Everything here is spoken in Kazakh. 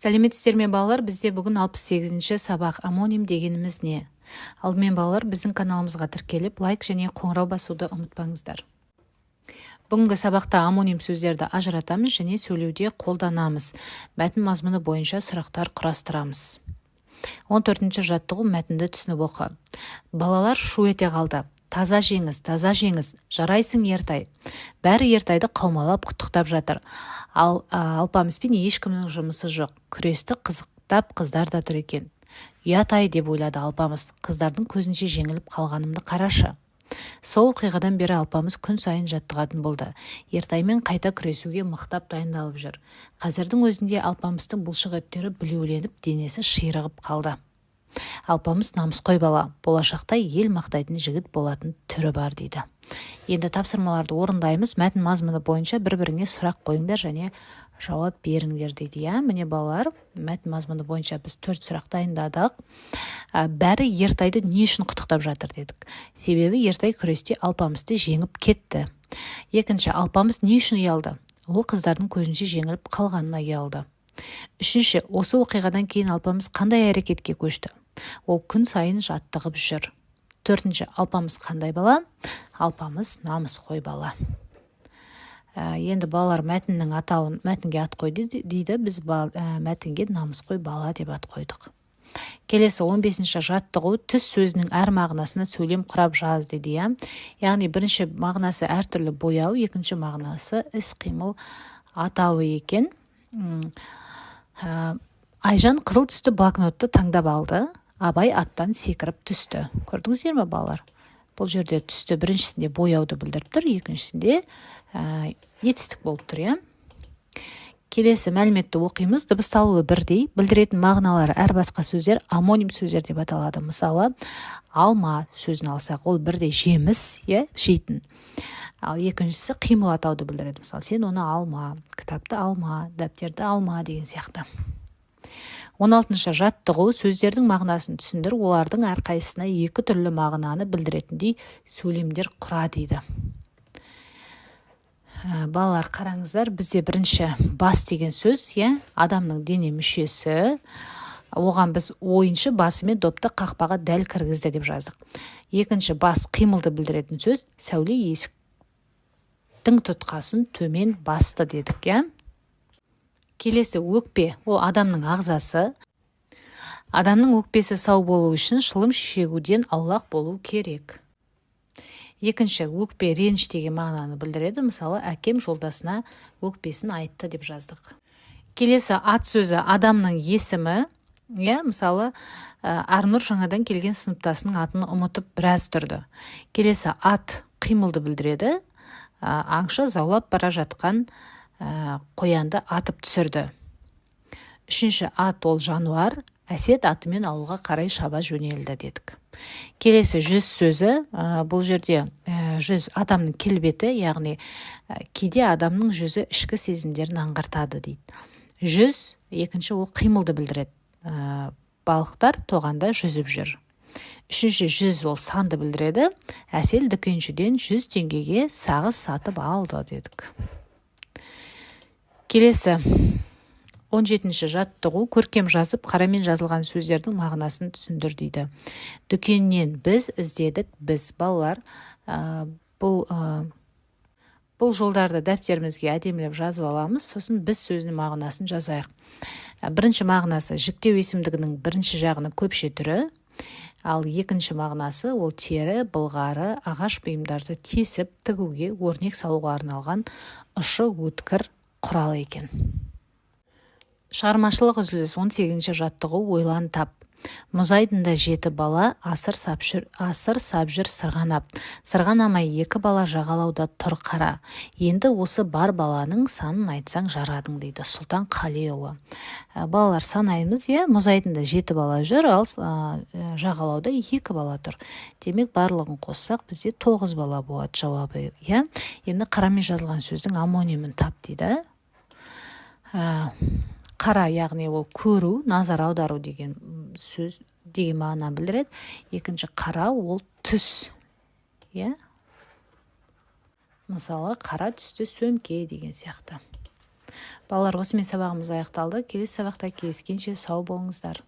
Сәлеметсіздер ме балалар, бізде бүгін 68-ші сабақ. Амоним дегеніміз не? Алдымен балалар, біздің каналымызға тіркеліп, лайк және қоңырау басуды ұмытпаңыздар. Бүгінгі сабақта амоним сөздерді ажыратамыз және сөйлеуде қолданамыз. Мәтін мазмұны бойынша сұрақтар құрастырамыз. 14-ші жаттығу мәтінді түсініп оқы. Балалар шу ете қалды. Таза жеңіз, жарайсың Ертай. Бәрі Ертайды қаумалап құттықтап жатыр. Алпамыспен ешкімнің жұмысы жоқ. Күресті қызықтап қыздар да тұр екен. Ұят-ай деп ойлады Алпамыс. Қыздардың көзінше жеңіліп қалғанымды қарашы. Сол оқиғадан бері Алпамыс күн сайын жаттығатын болды. Ертаймен қайта күресуге мықтап дайындалып жүр. Қазірдің өзінде Алпамыстың бұлшық еттері білеуленіп, денесі ширығып қалды. Алпамыс намысқой бала, болашақта ел мақтайтын жігіт болатын түрі бар дейді. Енді тапсырмаларды орындаймыз, мәтін мазмұны бойынша бір-біріңе сұрақ қойыңдар және жауап беріңдер дейді. Міне балалар, мәтін мазмұны бойынша біз 4 сұрақ дайындадық. Бәрі Ертайды не үшін құттықтап жатыр дедік. Себебі Ертай күресте Алпамысты жеңіп кетті. Екінші, Алпамыс не үшін ұялды? Ол қыздардың көзінше жеңіліп қалғанына ұялды. Үшінші, осы оқиғадан кейін Алпамыс қандай әрекетке көшті? Ол күн сайын жаттығып жүр. Төртінші, Алпамыс қандай бала? Алпамыс намысқой бала. Енді балалар мәтіннің атауын мәтінге ат қойды дейді, біз мәтінге намысқой бала деп ат қойдық. Келесі 15-ші жаттығу түс сөзінің әр мағынасына сөйлем құрап жаз дейді. Яғни бірінші мағынасы әртүрлі бояу, екінші мағынасы іс-қимыл атауы екен. Айжан қызыл түсті блокнотты таңдап алды. Абай аттан секіріп түсті. Көрдіңіздер ме балалар? Бұл жерде түсті біріншісінде бояуды білдіріп тұр, екіншісінде етістік болып тұр. Келесі мәліметті оқимыз. Дыбысталуы бірдей, білдіретін мағыналары әр басқа сөздер амоним сөздер деп аталады. Мысалы, алма сөзін алсақ, ол бірдей жеміс, жейтін. Ал екіншісі қимыл атауды білдіреді. Мысалы, сен оны алма, кітапты алма, дәптерді алма деген сияқты. 16-шы жаттығу сөздердің мағынасын түсіндір, олардың әрқайсысына 2 түрлі мағынаны білдіретіндей сөйлемдер құра дейді. Балалар қараңыздар, бізде бірінші бас деген сөз, адамның дене мүшесі, оған біз ойыншы басымен допты қақпаға дәл кіргізді деп жаздық. Екінші бас қимылды білдіретін сөз, сәуле есіктің тұтқасын төмен басты дедік. Келесі өкпе, ол адамның ағзасы. Адамның өкпесі сау болу үшін шылым шегуден аулақ болу керек. Екінші, өкпе реніш деген мағынаны білдіреді. Мысалы, әкем жолдасына өкпесін айтты деп жаздық. Келесі ат сөзі адамның есімі. Мысалы, Арнұр жаңадан келген сыныптасының атын ұмытып біраз тұрды. Келесі ат қимылды білдіреді. Аңшы заулап бара жатқан қоянды атып түсірді. Үшінші, ат ол жануар, әсет атымен ауылға қарай шаба жөнелді дедік. Келесі жүз сөзі, бұл жерде жүз адамның келбеті, яғни кейде адамның жүзі ішкі сезімдерін аңғартады дейді. Жүз, екінші ол қимылды білдіреді. Балықтар тоғанда жүзіп жүр. Үшінші, жүз ол санды білдіреді. Әсел дүкеншіден 100 теңгеге сағыз сатып алды дедік. Келесі 17-ші жаттығу көркем жазып, қарамен жазылған сөздердің мағынасын түсіндір дейді. Дүкеннен біз іздедік, біз балалар. Бұл жолдарды дәптерімізге әдемілеп жазып аламыз, сосын біз сөзінің мағынасын жазайық. Бірінші мағынасы жіктеу есімдігінің бірінші жағының көпше түрі, ал екінші мағынасы ол тері, былғары, ағаш бұйымдарды тесіп, тігуге, өрнек салуға арналған ұшы өткір құрал екен. Шығармашылық үзіліс 18-ші жаттығу ойлан тап. Мұз айдында 7 бала асыр сап жүр сырғанап. Сырғанамай 2 бала жағалауда тұр қара. Енді осы бар баланың санын айтсаң жарадың дейді Сұлтан Қалиұлы. Балалар санаймыз, мұз айдында 7 бала жүр, ал жағалауда 2 бала тұр. Демек барлығын қоссақ бізде 9 бала болады жауабы. Енді қарамен жазылған сөздің амонимін тап дейді. Қара, яғни ол көру, назар аудару деген сөз деген мағына білдіреді. Екінші қара ол түс. Мысалы, қара түсті сөмке деген сияқты. Балалар, осымен сабағымыз аяқталды. Келесі сабақта кездескенше сау болыңыздар.